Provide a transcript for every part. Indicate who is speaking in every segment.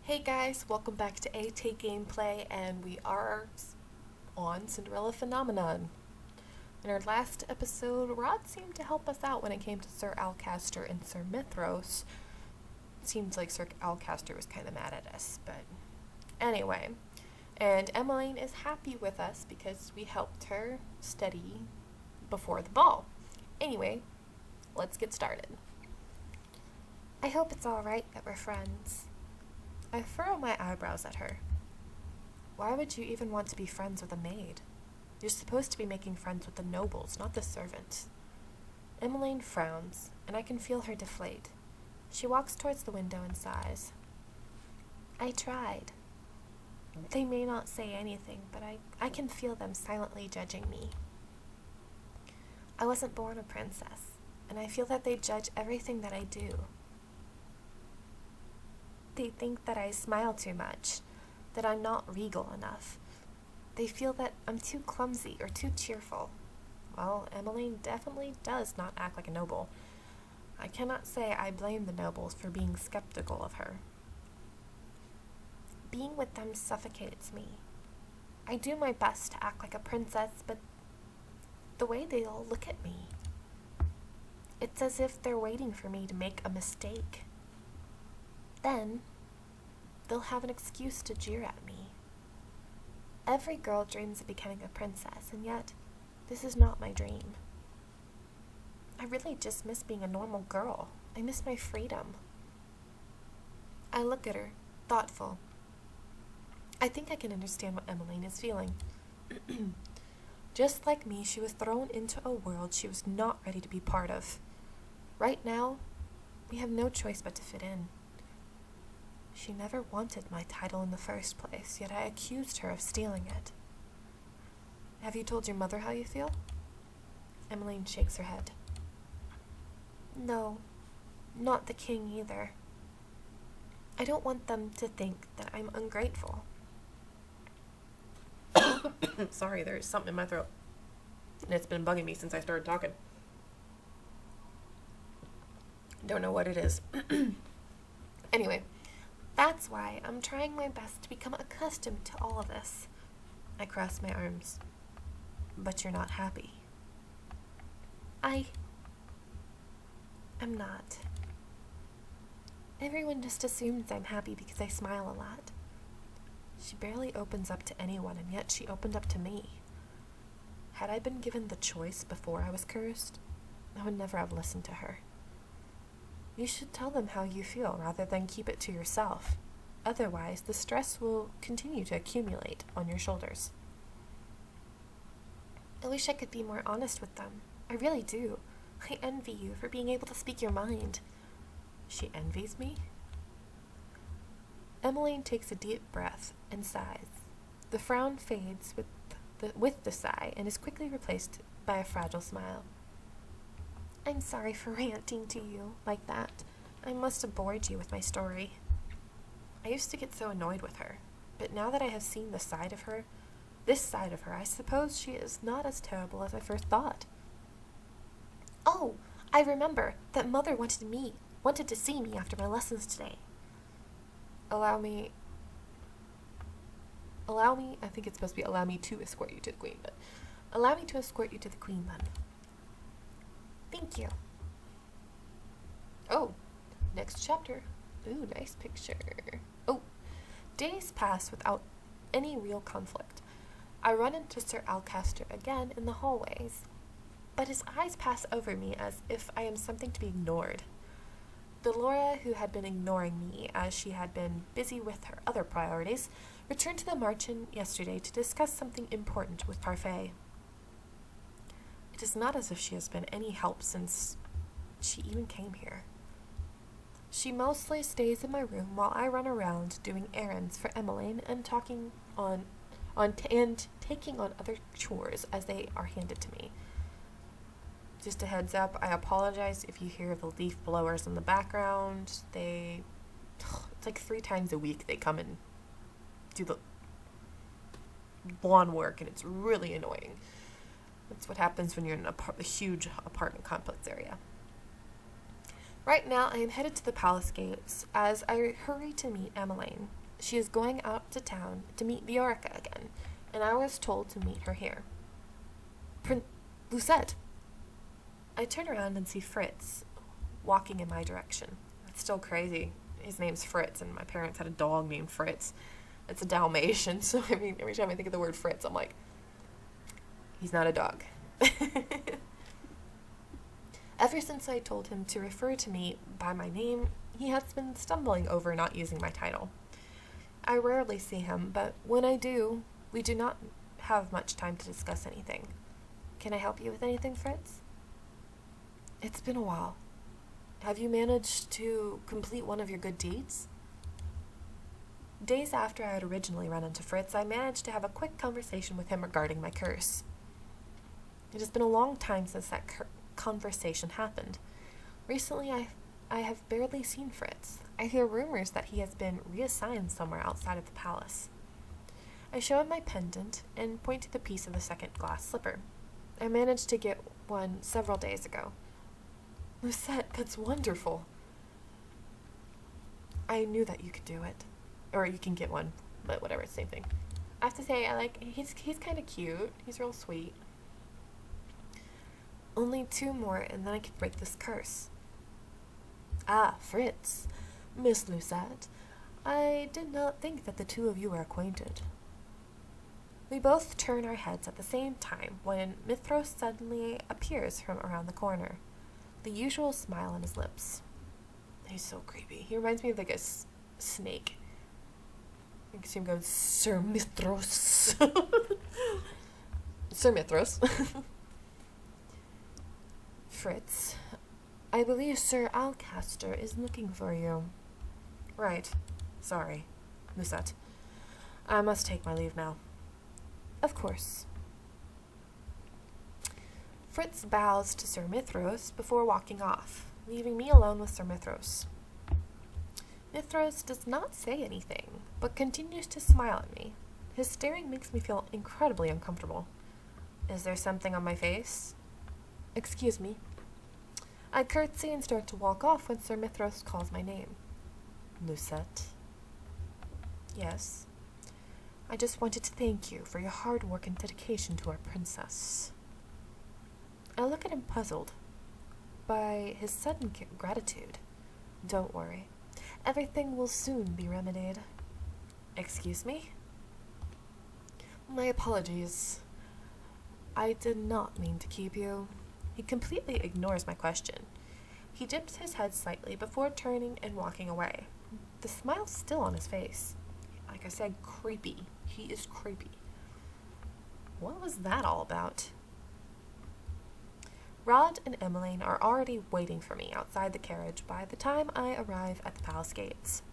Speaker 1: Hey guys, welcome back to AT Gameplay, and we are on Cinderella Phenomenon. In our last episode, Rod seemed to help us out when it came to Sir Alcaster and Sir Mithros. It seems like Sir Alcaster was kind of mad at us, but anyway. And Emmeline is happy with us because we helped her study before the ball. Anyway, let's get started. I hope it's alright that we're friends. I furrow my eyebrows at her. Why would you even want to be friends with a maid? You're supposed to be making friends with the nobles, not the servants. Emmeline frowns, and I can feel her deflate. She walks towards the window and sighs. I tried. They may not say anything, but I can feel them silently judging me. I wasn't born a princess, and I feel that they judge everything that I do. They think that I smile too much, that I'm not regal enough. They feel that I'm too clumsy or too cheerful. Well, Emmeline definitely does not act like a noble. I cannot say I blame the nobles for being skeptical of her. Being with them suffocates me. I do my best to act like a princess, but the way they all look at me, it's as if they're waiting for me to make a mistake. Then, they'll have an excuse to jeer at me. Every girl dreams of becoming a princess, and yet, this is not my dream. I really just miss being a normal girl. I miss my freedom. I look at her, thoughtful. I think I can understand what Emmeline is feeling. Just like me, she was thrown into a world she was not ready to be part of. Right now, we have no choice but to fit in. She never wanted my title in the first place, yet I accused her of stealing it. Have you told your mother how you feel? Emmeline shakes her head. No, not the king either. I don't want them to think that I'm ungrateful. Sorry, there's something in my throat. And it's been bugging me since I started talking. Don't know what it is. Anyway. That's why I'm trying my best to become accustomed to all of this. I cross my arms. But you're not happy. I'm not. Everyone just assumes I'm happy because I smile a lot. She barely opens up to anyone, and yet she opened up to me. Had I been given the choice before I was cursed, I would never have listened to her. You should tell them how you feel rather than keep it to yourself. Otherwise, the stress will continue to accumulate on your shoulders. I wish I could be more honest with them. I really do. I envy you for being able to speak your mind. She envies me? Emmeline takes a deep breath and sighs. The frown fades with the sigh and is quickly replaced by a fragile smile. I'm sorry for ranting to you like that. I must have bored you with my story. I used to get so annoyed with her, but now that I have seen this side of her, I suppose she is not as terrible as I first thought. Oh, I remember that Mother wanted to see me after my lessons today. Allow me, I think it's supposed to be allow me to escort you to the queen, but allow me to escort you to the queen then. Thank you. Oh, next chapter. Ooh, nice picture. Oh, days pass without any real conflict. I run into Sir Alcaster again in the hallways, but his eyes pass over me as if I am something to be ignored. Delora, who had been ignoring me as she had been busy with her other priorities, returned to the Marchen yesterday to discuss something important with Parfait. It is not as if she has been any help since she even came here. She mostly stays in my room while I run around doing errands for Emmeline and taking on other chores as they are handed to me. Just a heads up, I apologize if you hear the leaf blowers in the background. It's like 3 times a week they come and do the lawn work, and it's really annoying. That's what happens when you're in a huge apartment complex area. Right now, I am headed to the palace gates as I hurry to meet Emmeline. She is going out to town to meet Viorica again, and I was told to meet her here. Lucette! I turn around and see Fritz walking in my direction. It's still crazy. His name's Fritz, and my parents had a dog named Fritz. It's a Dalmatian, so I mean, every time I think of the word Fritz, I'm like, he's not a dog. Ever since I told him to refer to me by my name, he has been stumbling over not using my title. I rarely see him, but when I do, we do not have much time to discuss anything. Can I help you with anything, Fritz? It's been a while. Have you managed to complete one of your good deeds? Days after I had originally run into Fritz, I managed to have a quick conversation with him regarding my curse. It has been a long time since that conversation happened. Recently, I have barely seen Fritz. I hear rumors that he has been reassigned somewhere outside of the palace. I show him my pendant and point to the piece of the second glass slipper. I managed to get one several days ago. Lucette, that's wonderful. I knew that you could do it. Or you can get one, but whatever, same thing. I have to say, he's kind of cute. He's real sweet. Only 2 more, and then I could break this curse. Ah, Fritz. Miss Lucette, I did not think that the 2 of you were acquainted. We both turn our heads at the same time when Mithros suddenly appears from around the corner, the usual smile on his lips. He's so creepy. He reminds me of like a snake. You can see him going, Sir Mithros. Sir Mithros. Fritz, I believe Sir Alcaster is looking for you. Right. Sorry, Lucette. I must take my leave now. Of course. Fritz bows to Sir Mithros before walking off, leaving me alone with Sir Mithros. Mithros does not say anything, but continues to smile at me. His staring makes me feel incredibly uncomfortable. Is there something on my face? Excuse me. I curtsy and start to walk off when Sir Mithros calls my name. Lucette? Yes. I just wanted to thank you for your hard work and dedication to our princess. I look at him puzzled by his sudden gratitude. Don't worry. Everything will soon be remedied. Excuse me? My apologies. I did not mean to keep you. He completely ignores my question. He dips his head slightly before turning and walking away. The smile's still on his face. Like I said, creepy. He is creepy. What was that all about? Rod and Emmeline are already waiting for me outside the carriage by the time I arrive at the palace gates.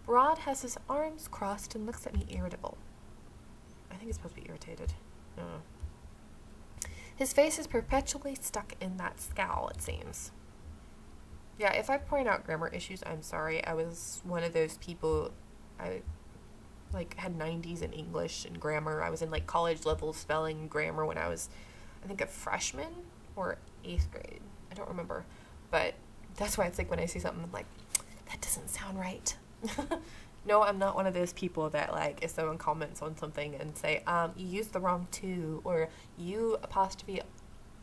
Speaker 1: Rod has his arms crossed and looks at me irritable. I think it's supposed to be irritated. I don't know. His face is perpetually stuck in that scowl, it seems. Yeah, if I point out grammar issues, I'm sorry. I was one of those people, I had 90s in English and grammar. I was in college level spelling and grammar when I was, I think, a freshman or 8th grade. I don't remember. But that's why it's when I see something, I'm like, that doesn't sound right. No, I'm not one of those people that, if someone comments on something and say, you used the wrong to, or you apostrophe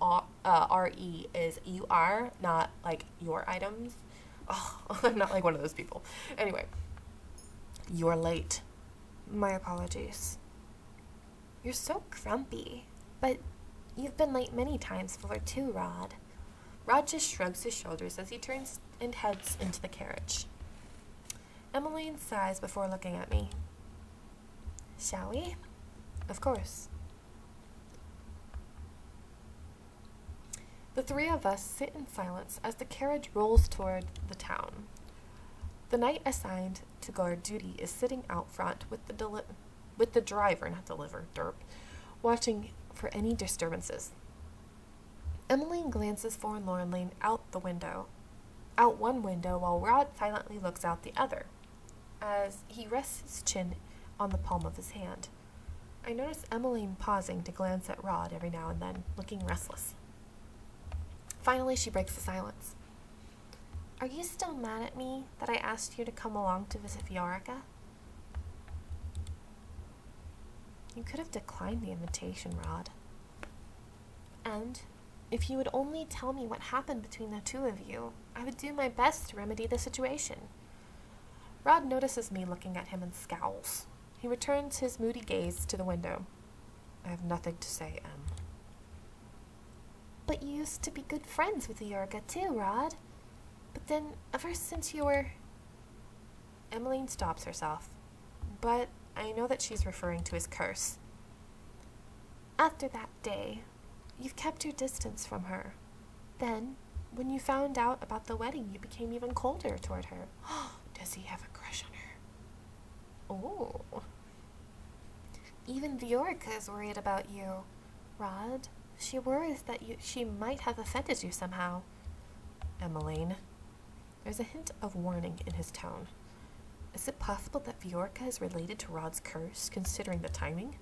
Speaker 1: R-E is you are, not, your items. Oh, I'm not one of those people. Anyway, you're late. My apologies. You're so grumpy, but you've been late many times before too, Rod. Rod just shrugs his shoulders as he turns and heads into the carriage. Emmeline sighs before looking at me. Shall we? Of course. The 3 of us sit in silence as the carriage rolls toward the town. The knight assigned to guard duty is sitting out front with the driver, watching for any disturbances. Emmeline glances forlornly out one window, while Rod silently looks out the other, as he rests his chin on the palm of his hand. I notice Emmeline pausing to glance at Rod every now and then, looking restless. Finally, she breaks the silence. Are you still mad at me that I asked you to come along to visit Viorica? You could have declined the invitation, Rod. And if you would only tell me what happened between the two of you, I would do my best to remedy the situation. Rod notices me looking at him and scowls. He returns his moody gaze to the window. I have nothing to say, Em. But you used to be good friends with Viorica too, Rod. But then, ever since you were... Emmeline stops herself, but I know that she's referring to his curse. After that day, you've kept your distance from her. Then, when you found out about the wedding, you became even colder toward her. Does he have a crush on her? Oh. Even Viorica is worried about you, Rod. She worries that she might have offended you somehow. Emmeline. There's a hint of warning in his tone. Is it possible that Viorica is related to Rod's curse, considering the timing?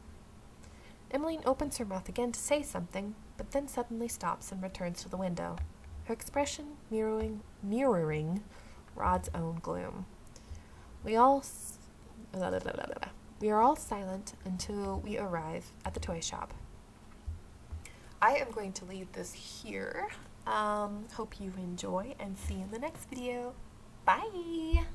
Speaker 1: Emmeline opens her mouth again to say something, but then suddenly stops and returns to the window, her expression mirroring Rod's own gloom. We are all silent until we arrive at the toy shop. I am going to leave this here. Hope you enjoy and see you in the next video. Bye!